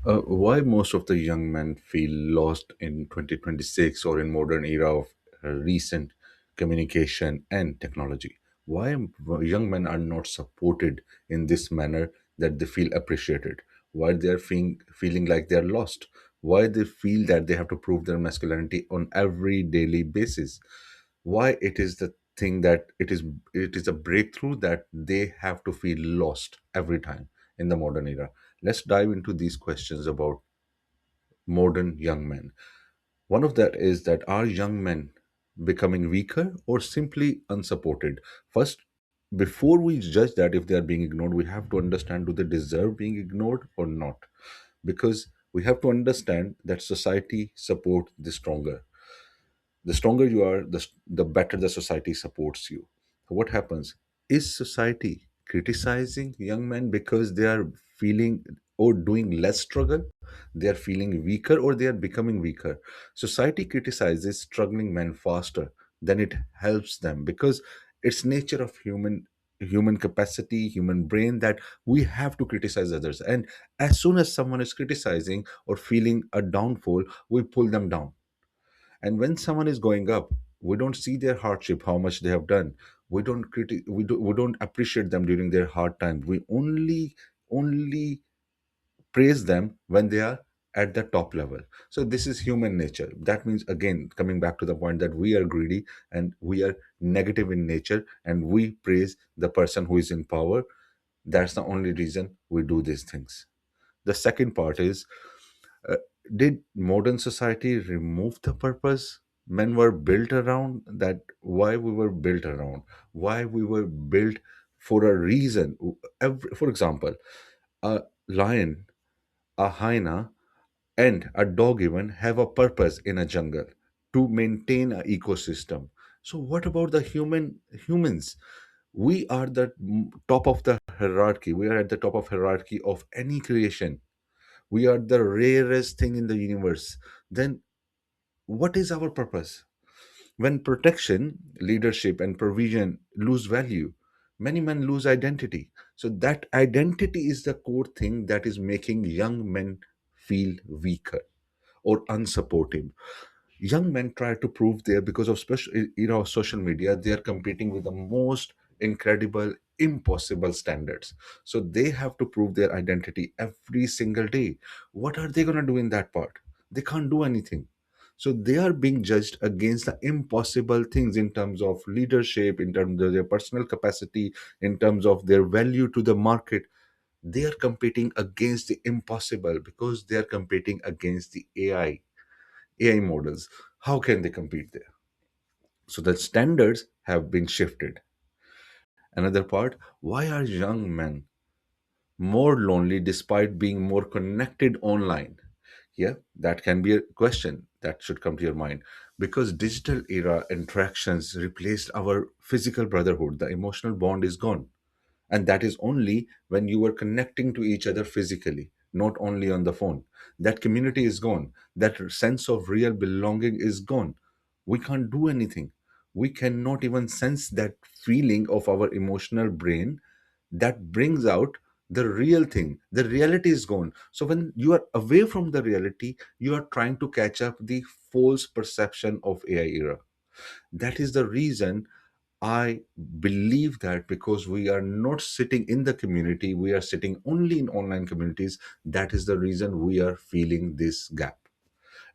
Why most of the young men feel lost in 2026 or in modern era of recent communication and technology? Why young men are not supported in this manner that they feel appreciated? Why they are feeling like they are lost? Why they feel that they have to prove their masculinity on every daily basis? Why it is the thing that it is a breakthrough that they have to feel lost every time in the modern era? Let's dive into these questions about modern young men. One of that is that are young men becoming weaker or simply unsupported? First, before we judge that if they are being ignored, we have to understand do they deserve being ignored or not? Because we have to understand that society support the stronger. The stronger you are, the better the society supports you. So what happens? Is society criticizing young men because they are feeling or doing less struggle? They are feeling weaker or they are becoming weaker? Society criticizes struggling men faster than it helps them because it's nature of human capacity, human brain, that we have to criticize others. And as soon as someone is criticizing or feeling a downfall, we pull them down. And when someone is going up, we don't see their hardship, how much they have done. We don't appreciate them during their hard time. We only praise them when they are at the top level. So this is human nature. That means, again, coming back to the point that we are greedy and we are negative in nature, and we praise the person who is in power. That's the only reason we do these things. The second part is, uh, did modern society remove the purpose men were built around? That why we were built around, why we were built for a reason. For example, a lion, a hyena, and a dog even have a purpose in a jungle to maintain an ecosystem. So what about the humans? We are the top of the hierarchy. We are at the top of hierarchy of any creation. We are the rarest thing in the universe. Then what is our purpose? When protection, leadership, and provision lose value, many men lose identity. So that identity is the core thing that is making young men feel weaker or unsupportive. Young men try to prove there because of special social media. They are competing with the most incredible, impossible standards. So they have to prove their identity every single day. What are they going to do in that part? They can't do anything. So they are being judged against the impossible things in terms of leadership, in terms of their personal capacity, in terms of their value to the market. They are competing against the impossible because they are competing against the AI models. How can they compete there? So the standards have been shifted. Another part, why are young men more lonely despite being more connected online? Yeah, that can be a question that should come to your mind. Because digital era interactions replaced our physical brotherhood, the emotional bond is gone. And that is only when you are connecting to each other physically, not only on the phone. That community is gone. That sense of real belonging is gone. We can't do anything. We cannot even sense that feeling of our emotional brain that brings out the real thing. The reality is gone. So when you are away from the reality, you are trying to catch up the false perception of AI era. That is the reason I believe that, because we are not sitting in the community, we are sitting only in online communities. That is the reason we are feeling this gap.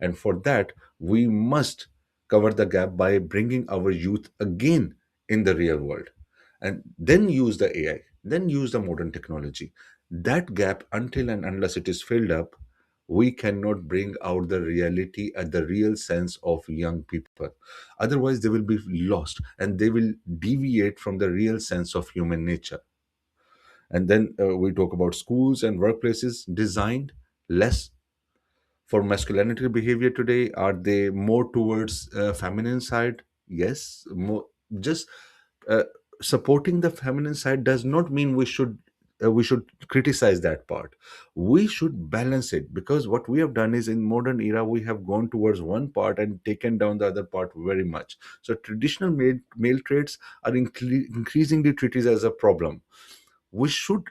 And for that, we must cover the gap by bringing our youth again in the real world, and then use the AI, then use the modern technology. That gap, until and unless it is filled up, we cannot bring out the reality at the real sense of young people. Otherwise, they will be lost and they will deviate from the real sense of human nature. And then we talk about schools and workplaces designed less for masculinity behavior today. Are they more towards feminine side? Yes, more. Just uh, supporting the feminine side does not mean we should criticize that part. We should balance it, because what we have done is, in modern era, we have gone towards one part and taken down the other part very much. So traditional male traits are increasingly treated as a problem. We should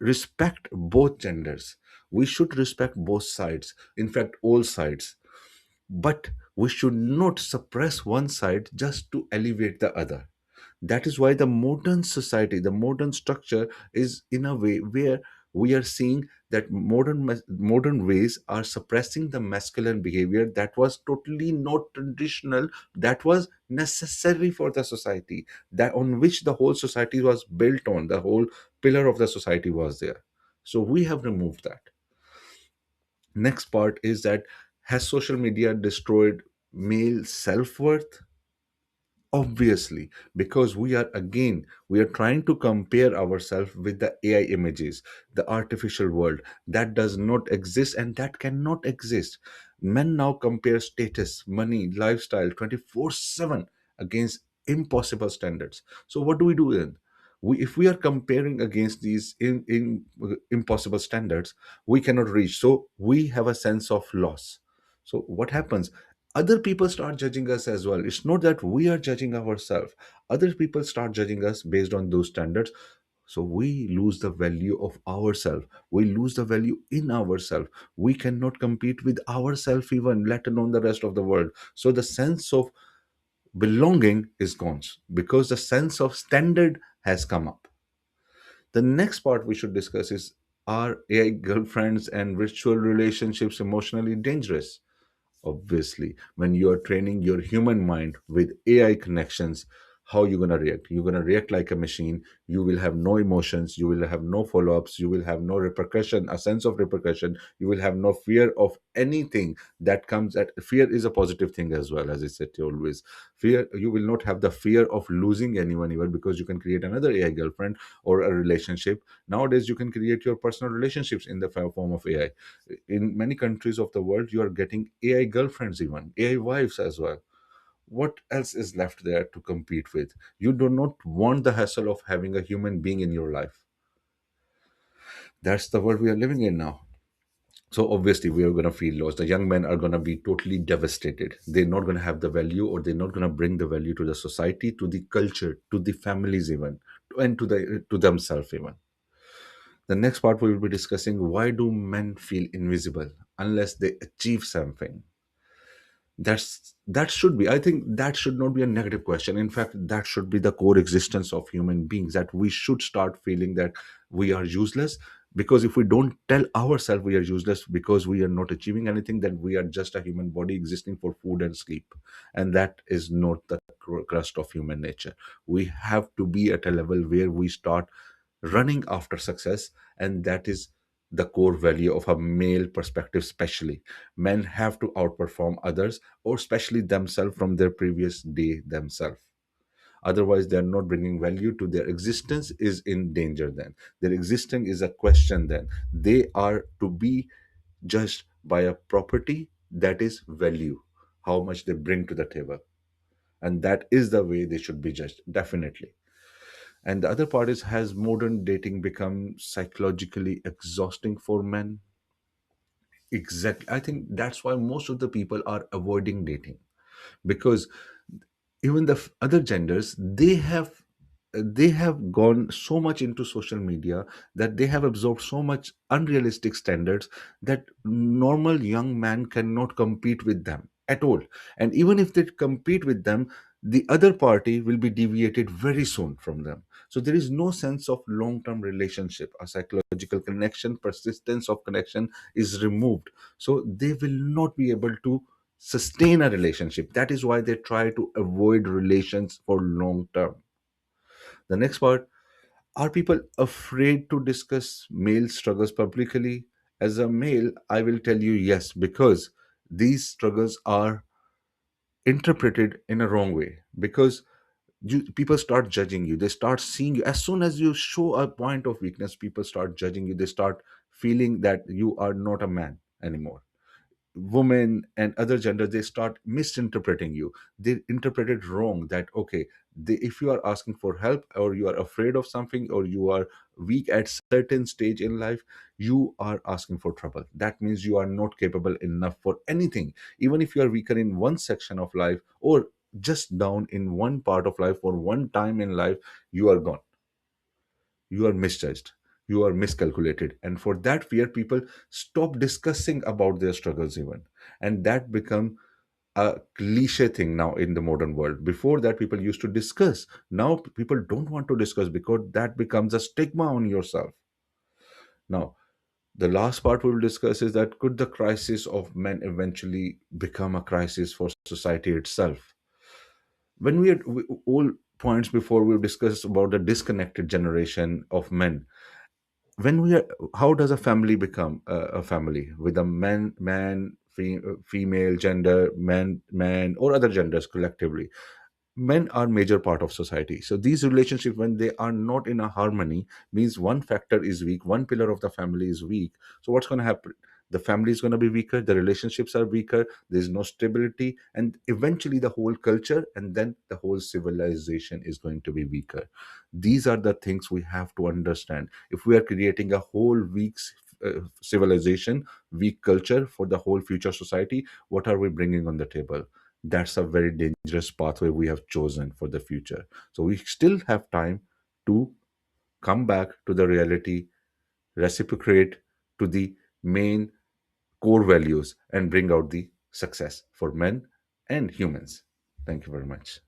respect both genders. We should respect both sides, in fact all sides, but we should not suppress one side just to elevate the other. That is why the modern society, the modern structure is in a way where we are seeing that modern ways are suppressing the masculine behavior that was totally not traditional, that was necessary for the society, that on which the whole society was built on, the whole pillar of the society was there. So we have removed that. Next part is that, has social media destroyed male self-worth? Obviously, because we are trying to compare ourselves with the AI images, the artificial world that does not exist and that cannot exist. Men now compare status, money, lifestyle 24/7 against impossible standards. So what do we do then? If we are comparing against these impossible standards, we cannot reach. So we have a sense of loss. So what happens? Other people start judging us as well. It's not that we are judging ourselves. Other people start judging us based on those standards. So we lose the value of ourselves. We lose the value in ourselves. We cannot compete with ourselves even, let alone the rest of the world. So the sense of belonging is gone because the sense of standard has come up. The next part we should discuss is, are AI girlfriends and virtual relationships emotionally dangerous? Obviously, when you are training your human mind with AI connections, how you going to react? You're going to react like a machine. You will have no emotions, you will have no follow-ups, you will have no repercussion, a sense of repercussion, you will have no fear of anything that comes at. Fear is a positive thing as well, as I said to you always. Fear, you will not have the fear of losing anyone even, because you can create another AI girlfriend or a relationship. Nowadays you can create your personal relationships in the form of AI. In many countries of the world, you are getting AI girlfriends, even AI wives as well. What else is left there to compete with? You do not want the hassle of having a human being in your life. That's the world we are living in now. So obviously we are going to feel lost. The young men are going to be totally devastated. They're not going to have the value, or they're not going to bring the value to the society, to the culture, to the families even, and to themselves even. The next part we will be discussing, why do men feel invisible unless they achieve something? That should be, I think that should not be a negative question. In fact, that should be the core existence of human beings, that we should start feeling that we are useless. Because if we don't tell ourselves we are useless because we are not achieving anything, then we are just a human body existing for food and sleep, and that is not the crust of human nature. We have to be at a level where we start running after success, and that is the core value of a male perspective. Especially men have to outperform others, or especially themselves from their previous day themselves. Otherwise they are not bringing value to their existence, is in danger. Then their existence is a question. Then they are to be judged by a property, that is value, how much they bring to the table, and that is the way they should be judged, definitely. And the other part is, has modern dating become psychologically exhausting for men? Exactly. I think that's why most of the people are avoiding dating, because even the other genders, they have gone so much into social media, that they have absorbed so much unrealistic standards, that normal young man cannot compete with them at all. And even if they compete with them, the other party will be deviated very soon from them. So there is no sense of long term relationship, a psychological connection, persistence of connection is removed. So they will not be able to sustain a relationship. That is why they try to avoid relations for long term. The next part, are people afraid to discuss male struggles publicly? As a male, I will tell you yes, because these struggles are interpreted in a wrong way. Because people start judging you, they start seeing you, as soon as you show a point of weakness, people start judging you, they start feeling that you are not a man anymore. Women and other gender, they start misinterpreting you, they interpret it wrong, that okay, if you are asking for help, or you are afraid of something, or you are weak at certain stage in life, you are asking for trouble. That means you are not capable enough for anything. Even if you are weaker in one section of life, or just down in one part of life, or one time in life, you are gone, you are misjudged. you are miscalculated. And for that fear, people stop discussing about their struggles even. And that become a cliche thing now in the modern world. Before that, people used to discuss. Now people don't want to discuss because that becomes a stigma on yourself. Now, the last part we will discuss is that could the crisis of men eventually become a crisis for society itself? When all points before we discussed about the disconnected generation of men, when we are, how does a family become a family with a female gender, man or other genders collectively? Men are major part of society, so these relationships, when they are not in a harmony, means one factor is weak, one pillar of the family is weak. So what's going to happen? The family is going to be weaker, the relationships are weaker, there's no stability, and eventually the whole culture and then the whole civilization is going to be weaker. These are the things we have to understand. If we are creating a whole weak civilization, weak culture for the whole future society, what are we bringing on the table? That's a very dangerous pathway we have chosen for the future. So we still have time to come back to the reality, reciprocate to the main core values, and bring out the success for men and humans. Thank you very much.